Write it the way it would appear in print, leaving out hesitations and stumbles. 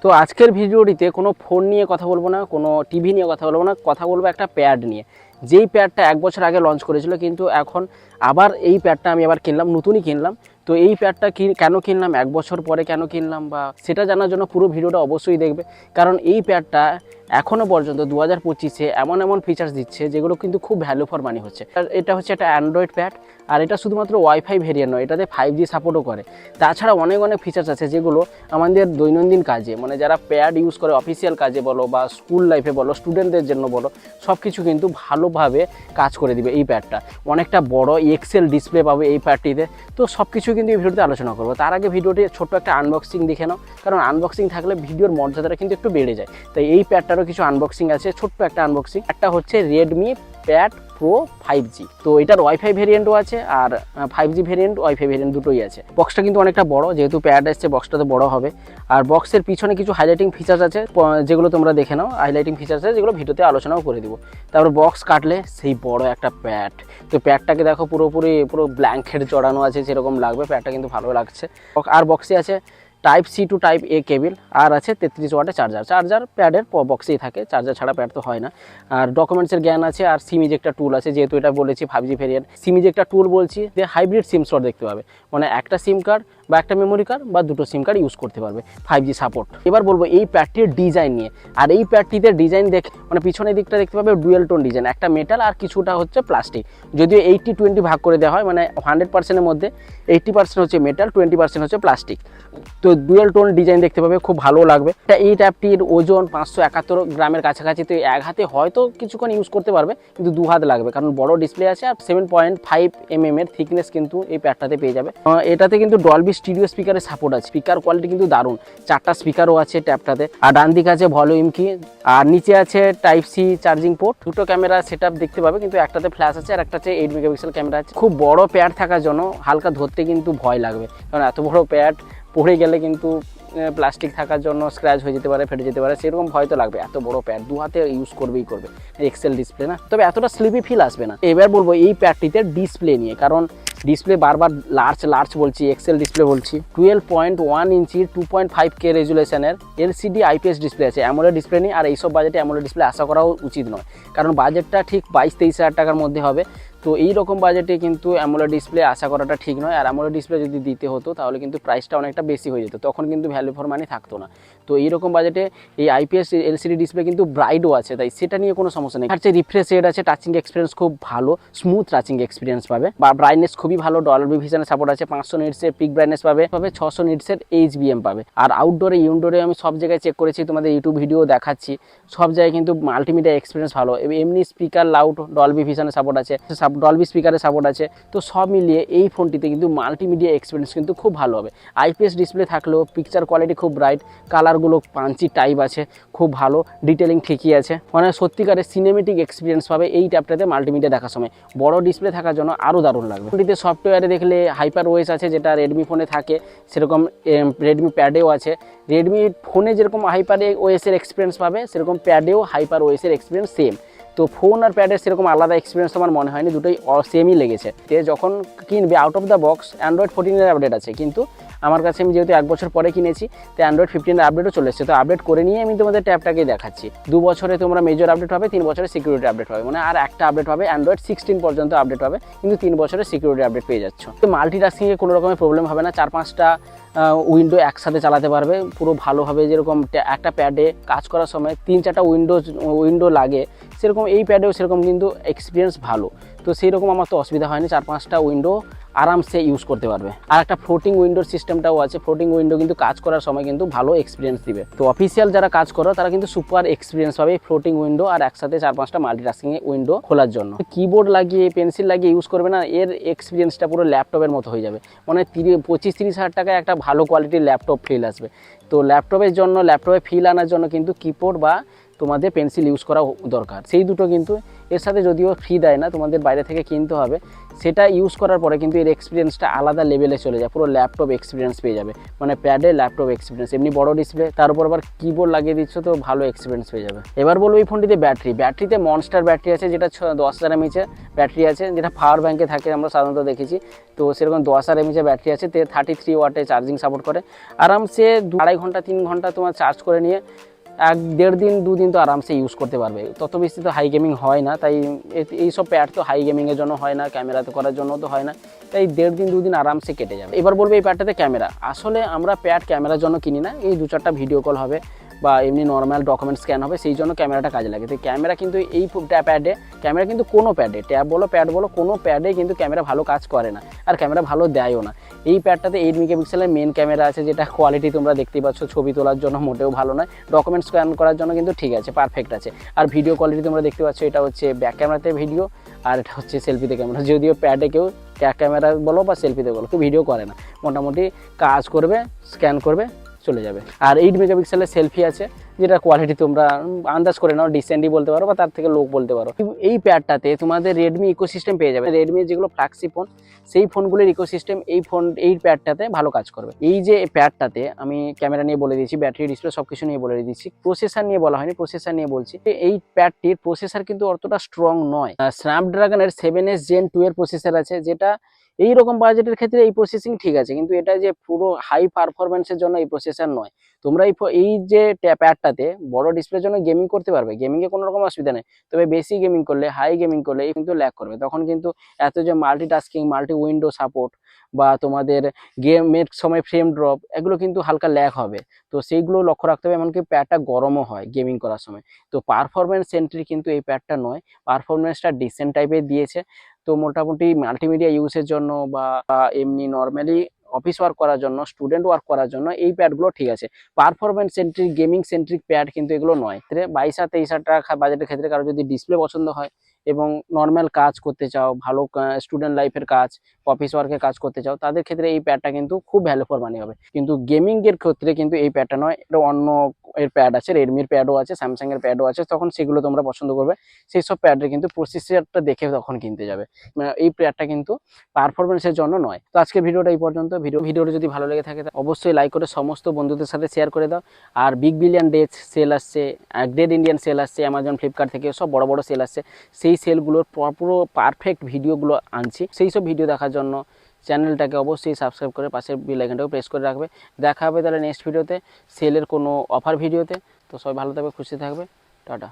তো আজকের ভিডিওটিতে কোনো ফোন নিয়ে কথা বলবো না, কোনো টিভি নিয়ে কথা বলবো না, কথা বলবো একটা প্যাড নিয়ে। যেই প্যাডটা 1 বছর আগে লঞ্চ করেছিল, কিন্তু এখন আবার এই প্যাডটা আমি আবার কিনলাম, নতুনই কিনলাম। তো এই প্যাডটা কেন কিনলাম, 1 বছর পরে কেন কিনলাম, বা সেটা জানার জন্য পুরো ভিডিওটা অবশ্যই দেখবে। কারণ এই প্যাডটা এখনও পর্যন্ত 2025-এ এমন এমন ফিচার্স দিচ্ছে যেগুলো কিন্তু খুব ভ্যালু ফর মানি হচ্ছে। আর এটা হচ্ছে একটা অ্যান্ড্রয়েড প্যাড, আর এটা শুধুমাত্র ওয়াইফাই ভেরিয়েন্ট নয়, এটাতে 5G সাপোর্টও করে। তাছাড়া অনেক অনেক ফিচার্স আছে যেগুলো আমাদের দৈনন্দিন কাজে, মানে যারা প্যাড ইউজ করে অফিসিয়াল কাজে বলো বা স্কুল লাইফে বলো, স্টুডেন্টদের জন্য বলো, সব কিছু কিন্তু ভালোভাবে কাজ করে দিবে এই প্যাডটা। অনেকটা বড় এক্সেল ডিসপ্লে পাবে এই প্যাডটিতে। তো সব কিছু কিন্তু এই ভিডিওতে আলোচনা করবো। তার আগে ভিডিওটি ছোট্ট একটা আনবক্সিং দেখে নাও, কারণ আনবক্সিং থাকলে ভিডিওর মর্যাদাটা কিন্তু একটু বেড়ে যায়। তাই এই প্যাডটারও কিছু আনবক্সিং আছে, ছোট্ট একটা আনবক্সিং। একটা হচ্ছে রেডমি প্যাড প্রো 5G। তো এটার ওয়াইফাই ভেরিয়েন্টও আছে, আর 5G ভেরিয়েন্ট ওয়াইফাই ভেরিয়েন্ট দুটোই আছে। বক্সটা কিন্তু অনেকটা বড়, যেহেতু প্যাড আসছে বক্সটা তো বড় হবে। আর বক্সের পিছনে কিছু হাইলাইটিং ফিচার্স আছে, যেগুলো তোমরা দেখে নাও। হাইলাইটিং ফিচার্স আছে যেগুলো ভিডিওতে আলোচনাও করে দিব। তারপর বক্স কাটলে সেই বড় একটা প্যাড। তো প্যাডটাকে দেখো পুরো ব্ল্যাঙ্কেট জড়ানো আছে, যেরকম লাগবে। প্যাডটা কিন্তু ভালো লাগছে। আর বক্সে আছে Type-C to Type-A কেবিল, আর আছে 33 ওয়াটের চার্জার প্যাডের বক্সেই থাকে, চার্জার ছাড়া প্যাড তো হয় না। আর ডকুমেন্টসের জ্ঞান আছে, আর সিম ইজেক্টর টুল আছে, যেহেতু এটা বলেছি 5G ভেরিয়েন্ট। সিম ইজেক্টর টুল বলছি যে হাইব্রিড সিম স্লট দেখতে পাবে, মানে একটা সিম কার্ড বা একটা মেমোরি কার্ড বা দুটো সিম কার্ড ইউজ করতে পারবে, 5G সাপোর্ট। এবার বলবো এই প্যাডটির ডিজাইন নিয়ে। আর এই প্যাডটিতে ডিজাইন দেখে, মানে পিছনের দিকটা দেখতে পাবে ডুয়েল টোন ডিজাইন, একটা মেটাল আর কিছুটা হচ্ছে প্লাস্টিক। যদিও 80-20 ভাগ করে দেওয়া হয়, মানে 100%-এর মধ্যে 80% হচ্ছে মেটাল, 20% হচ্ছে প্লাস্টিক। তো ডুয়েল টোন ডিজাইন দেখতে পাবে, খুব ভালো লাগবে। এই ট্যাবটির ওজন 571 গ্রামের কাছাকাছি। তো এক হাতে হয়তো কিছুক্ষণ ইউজ করতে পারবে, কিন্তু 2 হাত লাগবে, কারণ বড় ডিসপ্লে আছে। আর 7.5 mm এর থিকনেস কিন্তু এই প্যাডটাতে পেয়ে যাবে। এটাতে কিন্তু ডলবি স্টিরিও স্পিকারের সাপোর্ট আছে। স্পিকার কোয়ালিটি কিন্তু দারুণ, 4টা স্পিকারও আছে ট্যাবটাতে। আর ডান দিকে আছে ভলিউম কি, আর নিচে আছে Type-C চার্জিং পোর্ট। দুটো ক্যামেরা সেটআপ দেখতে পাবে, কিন্তু একটাতে ফ্ল্যাশ আছে আর একটাতে 8 মেগাপিক্সেল ক্যামেরা আছে। খুব বড় প্যাড থাকার জন্য হালকা ধরতে কিন্তু ভয় লাগবে, কারণ এত বড় প্যাড পড়ে গেলে কিন্তু প্লাস্টিক থাকার জন্য স্ক্র্যাচ হয়ে যেতে পারে, ফেটে যেতে পারে, সেরকম ভয় তো লাগবে। এত বড় প্যাড 2 হাতে ইউজ করবে, এক্সেল ডিসপ্লে না, তবে এতটা স্লিপি ফিল আসবে না। এবার বলবো এই প্যাডটিতে ডিসপ্লে নিয়ে, কারণ ডিসপ্লে বারবার লার্জ বলছি, এক্সেল ডিসপ্লে বলছি। 12.1 ইঞ্চি 2.5K রেজুলেশনের LCD IPS ডিসপ্লে আছে, অ্যামোলেড ডিসপ্লে নেই। আর এইসব বাজেটে অ্যামোলেড ডিসপ্লে আশা করাও উচিত নয়, কারণ বাজেটটা ঠিক 22-23 হাজার টাকার মধ্যে হবে। তো এই রকম বাজেটে কিন্তু অ্যামোলেড ডিসপ্লে আশা করাটা ঠিক নয়। আর অ্যামোলেড ডিসপ্লে যদি দিতে হতো তাহলে কিন্তু প্রাইসটা অনেকটা বেশি হয়ে যেত, তখন কিন্তু ভ্যালু ফর মানি থাকতো না। তো এইরকম বাজেটে এই IPS LCD ডিসপ্লে কিন্তু ব্রাইটও আছে, তাই সেটা নিয়ে কোনো সমস্যা নেই। আর যে রিফ্রেশ রেট আছে, টাচিং এক্সপিরিয়েন্স খুব ভালো, স্মুথ টাচিং এক্সপিরিয়েন্স পাবে। বা ব্রাইটনেস খুবই ভালো, ডলবি ভিশনের সাপোর্ট আছে। 500 নিটসের পিক ব্রাইটনেস পাবে, 600 নিটসের HBM পাবে। আর আউটডোরে ইনডোরে আমি সব জায়গায় চেক করেছি, তোমাদের ইউটিউব ভিডিও দেখাচ্ছি, সব জায়গায় কিন্তু মাল্টিমিডিয়া এক্সপিরিয়েন্স ভালো। এমনি স্পিকার লাউড, ডলবি ভিশনের সাপোর্ট আছে, ডলবি স্পিকারের সাপোর্ট আছে। তো সব মিলিয়ে এই ফোনটিতে কিন্তু মাল্টিমিডিয়া এক্সপিরিয়েন্স কিন্তু খুব ভালো হবে। IPS ডিসপ্লে থাকলেও পিকচার কোয়ালিটি খুব ব্রাইট, কালারগুলো পাঞ্চি টাইপ আছে, খুব ভালো ডিটেলিং ঠিকই আছে। মানে সত্যিকারের সিনেমেটিক এক্সপিরিয়েন্স পাবে এই ট্যাবটাতে মাল্টিমিডিয়া দেখার সময়। বড় ডিসপ্লে থাকার জন্য আরও দারুণ লাগবে। ফোনটিতে সফটওয়্যারে দেখলে HyperOS আছে, যেটা রেডমি ফোনে থাকে, সেরকম রেডমি প্যাডেও আছে। রেডমি ফোনে যেরকম HyperOS এর এক্সপিরিয়েন্স পাবে, সেরকম প্যাডেও HyperOS এর এক্সপিরিয়েন্স সেম। তো ফোন আর প্যাডের সেরকম আলাদা এক্সপিরিয়েন্স আমার মনে হয়নি, দুটোই সেমই লেগেছে। যখন কিনবে out of the box Android 14-এর আপডেট আছে, কিন্তু আমার কাছে আমি যেহেতু 1 বছর পরে কিনেছি, তো অ্যান্ড্রয়েড 15-এর আপডেটও চলে এসেছে। তো আপডেট করে নিয়ে আমি তোমাদের ট্যাবটাকে দেখাচ্ছি। 2 বছরে তোমরা মেজর আপডেট হবে, 3 বছরে সিকিউরিটি আপডেট হবে, মানে আর একটা আপডেট হবে, অ্যান্ড্রয়েড 16 পর্যন্ত আপডেট হবে, কিন্তু 3 বছরে সিকিউরিটি আপডেট পেয়ে যাচ্ছ। তো মাল্টিটাস্কিংয়ে কোনো রকমের প্রবলেম হবে না, 4-5টা উইন্ডো একসাথে চালাতে পারবে পুরো ভালোভাবে। যেরকম একটা প্যাডে কাজ করার সময় 3-4টা উইন্ডো লাগে, সেরকম এই প্যাডেও সেরকম কিন্তু এক্সপিরিয়েন্স ভালো। তো সেই রকম আমার তো অসুবিধা হয়নি, 4-5টা উইন্ডো আরামসে ইউজ করতে পারবে। আর একটা ফ্লোটিং উইন্ডোর সিস্টেমটাও আছে, ফ্লোটিং উইন্ডো কিন্তু কাজ করার সময় কিন্তু ভালো এক্সপিরিয়েন্স দিবে। তো অফিসিয়াল যারা কাজ করো তারা কিন্তু সুপার এক্সপিরিয়েন্স পাবে ফ্লোটিং উইন্ডো আর একসাথে 4-5টা মাল্টিটাস্কিং উইন্ডো খোলার জন্য। কিবোর্ড লাগিয়ে পেন্সিল লাগিয়ে ইউজ করবে না, এর এক্সপিরিয়েন্সটা পুরো ল্যাপটপের মতো হয়ে যাবে। মানে 25-30 হাজার টাকায় একটা ভালো কোয়ালিটির ল্যাপটপ ফিল আসবে। তো ল্যাপটপে ফিল আনার জন্য কিন্তু কিবোর্ড বা তোমাদের পেন্সিল ইউজ করা দরকার, সেই দুটো কিন্তু এর সাথে যদিও ফ্রি দেয় না, তোমাদের বাইরে থেকে কিনতে হবে। সেটা ইউজ করার পরে কিন্তু এর এক্সপিরিয়েন্সটা আলাদা লেভেলে চলে যায়, পুরো ল্যাপটপ এক্সপিরিয়েন্স পেয়ে যাবে, মানে প্যাডে ল্যাপটপ এক্সপিরিয়েন্স। এমনি বড় ডিসপ্লে, তার উপর আবার কিবোর্ড লাগিয়ে দিচ্ছ, তো ভালো এক্সপিরিয়েন্স পেয়ে যাবে। এবার বলবো এই ফোনটিতে ব্যাটারিতে মনস্টার ব্যাটারি আছে, যেটা 10,000 mAh ব্যাটারি আছে, যেটা পাওয়ার ব্যাঙ্কে থাকে আমরা সাধারণত দেখেছি। তো সেরকম 10,000 mAh ব্যাটারি আছে, 33 ওয়াটে চার্জিং সাপোর্ট করে। আরামসে 2.5 ঘন্টা 3 ঘন্টা তোমার চার্জ করে নিয়ে 1-1.5 দিন 2 দিন তো আরামসে ইউজ করতে পারবে। তত বেশি তো হাই গেমিং হয় না, তাই এইসব প্যাড তো হাই গেমিংয়ের জন্য হয় না, ক্যামেরাতে করার জন্য তো হয় না, তাই 1.5 দিন 2 দিন আরামসে কেটে যাবে। এবার বলবো এই প্যাডটাতে ক্যামেরা, আসলে আমরা প্যাড ক্যামেরার জন্য কিনি না, এই 2-4টা ভিডিও কল হবে বা এমনি নর্মাল ডকুমেন্ট স্ক্যান হবে, সেই জন্য ক্যামেরাটা কাজে লাগে। তো ক্যামেরা কিন্তু এই প্যাডে, ক্যামেরা কিন্তু কোনো প্যাডে, ট্যাব বলো প্যাড বলো, কোনো প্যাডে কিন্তু ক্যামেরা ভালো কাজ করে না, আর ক্যামেরা ভালো দেয়ও না। এই প্যাডটাতে 8 মেগাপিক্সেলের মেন ক্যামেরা আছে, যেটা কোয়ালিটি তোমরা দেখতেই পাচ্ছ, ছবি তোলার জন্য মোটেও ভালো নয়, ডকুমেন্ট স্ক্যান করার জন্য কিন্তু ঠিক আছে, পারফেক্ট আছে। আর ভিডিও কোয়ালিটি তোমরা দেখতে পাচ্ছ, এটা হচ্ছে ব্যাক ক্যামেরাতে ভিডিও, আর এটা হচ্ছে সেলফিতে ক্যামেরা। যদিও প্যাডে কেউ ক্যামেরা বলো বা সেলফিতে বলো কেউ ভিডিও করে না, মোটামুটি কাজ করবে, স্ক্যান করবে, চলে যাবে। আর 8 মেগাপিক্সেলের সেলফি আছে, যেটা কোয়ালিটি তোমরা আন্দাজ করে নাও, ডিসেন্টই বলতে পারো বা তার থেকে লো বলতে পারো। এই প্যাডটাতে তোমাদের রেডমি ইকোসিস্টেম পেয়ে যাবে, রেডমির যেগুলো ফ্ল্যাগশিপ ফোন সেই ফোনগুলির ইকোসিস্টেম এই প্যাডটাতে ভালো কাজ করবে। এই যে প্যাডটাতে আমি ক্যামেরা নিয়ে বলে দিয়েছি, ব্যাটারি, ডিসপ্লে সব কিছু নিয়ে বলে দিচ্ছি, প্রসেসর নিয়ে বলা হয়নি, প্রসেসর নিয়ে বলছি। এই প্যাডটির প্রসেসর কিন্তু অতটা স্ট্রং নয়। স্ন্যাপড্রাগনের 7S Gen 2 এর প্রসেসর আছে, যেটা এই রকম বাজেটের ক্ষেত্রে এই প্রসেসিং ঠিক আছে, কিন্তু এটা যে পুরো হাই পারফরমেন্সের জন্য এই প্রসেসর নয়। তোমরা এই যে প্যাডটাতে বড় ডিসপ্লের জন্য গেমিং করতে পারবে, গেমিংয়ে কোনো রকম অসুবিধা নেই, তবে বেশি গেমিং করলে, হাই গেমিং করলে কিন্তু ল্যাগ করবে। তখন কিন্তু এত যে মাল্টিটাস্কিং, মাল্টি উইন্ডো সাপোর্ট বা তোমাদের গেমের সময় ফ্রেম ড্রপ, এগুলো কিন্তু হালকা ল্যাগ হবে। তো সেইগুলো লক্ষ্য রাখতে হবে, এমনকি প্যাডটা গরমও হয় গেমিং করার সময়। তো পারফরমেন্স সেন্ট্রিক কিন্তু এই প্যাডটা নয়, পারফরমেন্সটা ডিসেন্ট টাইপের দিয়েছে। তো মোটামুটি মাল্টিমিডিয়া ইউজের জন্য বা এমনি নর্মালি অফিস ওয়ার্ক করার জন্য, স্টুডেন্ট ওয়ার্ক করার জন্য এই প্যাডগুলো ঠিক আছে। Performance centric, gaming centric pad কিন্তু এগুলো নয়। 22,000-23,000 টাকা বাজেটের ক্ষেত্রে কারো যদি ডিসপ্লে পছন্দ হয় এবং নর্মাল কাজ করতে চাও, ভালো স্টুডেন্ট লাইফের কাজ, অফিস ওয়ার্কের কাজ করতে চাও, তাদের ক্ষেত্রে এই প্যাডটা কিন্তু খুব ভ্যালু ফর মানি হবে। কিন্তু গেমিং এর ক্ষেত্রে কিন্তু এই প্যাডটা নয়, এটা অন্য এর প্যাড আছে, রেডমির প্যাডও আছে, স্যামসাং এর প্যাডও আছে, তখন সেগুলো তোমরা পছন্দ করবে। সেই সব প্যাডের কিন্তু প্রসেসরটা দেখে তখন কিনতে যাবে, এই প্যাডটা কিন্তু পারফরমেন্সের জন্য নয়। তো আজকের ভিডিওটা এই পর্যন্ত। ভিডিওটা যদি ভালো লেগে থাকে অবশ্যই লাইক করে সমস্ত বন্ধুদের সাথে শেয়ার করে দাও। আর বিগ বিলিয়ন ডে সেল আসছে, গ্রেট ইন্ডিয়ান সেল আসছে, অ্যামাজন, ফ্লিপকার্ট থেকে সব বড় বড় সেল আসছে, সেই সেলগুলোর পুরো পারফেক্ট ভিডিওগুলো আনছি। সেই সব ভিডিও দেখার জন্য চ্যানেলটাকে অবশ্যই সাবস্ক্রাইব করে পাশের বেল আইকনটাকে প্রেস করে রাখবে। দেখা হবে তাহলে নেক্সট ভিডিওতে, সেলের কোনো অফার ভিডিওতে। তো সবাই ভালো থাকবে, খুশি থাকবে, টাটা।